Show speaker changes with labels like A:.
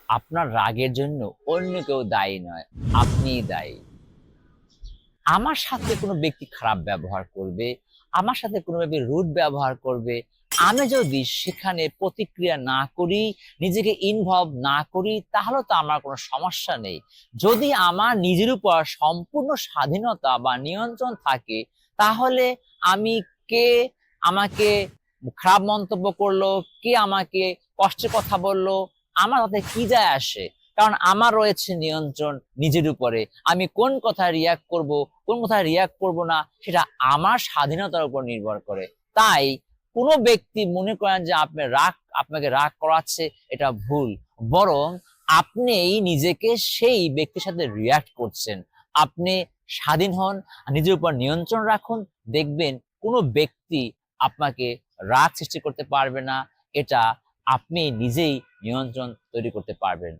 A: আপনার রাগের জন্য অন্য কেউ দায়ী নয়, আপনিই দায়ী। আমার সাথে কোনো ব্যক্তি খারাপ ব্যবহার করবে, আমার সাথে কোনোভাবে রুড ব্যবহার করবে, আমি যদি সেখানে প্রতিক্রিয়া না করি, নিজেকে ইনভলভ না করি, তাহলে তো আমার কোনো সমস্যা নেই। যদি আমার নিজের উপর সম্পূর্ণ স্বাধীনতা বা নিয়ন্ত্রণ থাকে, তাহলে আমি কে আমাকে খারাপ মন্তব্য করলো, কে আমাকে কষ্টের কথা বললো, আমার তাতে কি যায় আসে? কারণ আমার রয়েছে নিয়ন্ত্রণ নিজের উপরে। আমি কোন কথায় রিয়াক্ট করব, কোন কথায় রিয়াক্ট করব না, সেটা আমার স্বাধীনতার উপর নির্ভর করে। তাই কোনো ব্যক্তি মনে করেন যে আপনাকে রাগ করাচ্ছে, এটা ভুল। বরং আপনিই নিজেকে সেই ব্যক্তির সাথে রিয়াক্ট করছেন। আপনি স্বাধীন হন, নিজের উপর নিয়ন্ত্রণ রাখুন, দেখবেন কোনো ব্যক্তি আপনাকে রাগ সৃষ্টি করতে পারবে না। এটা আপনি নিজেই নিয়ন্ত্রণ তৈরি করতে পারবেন।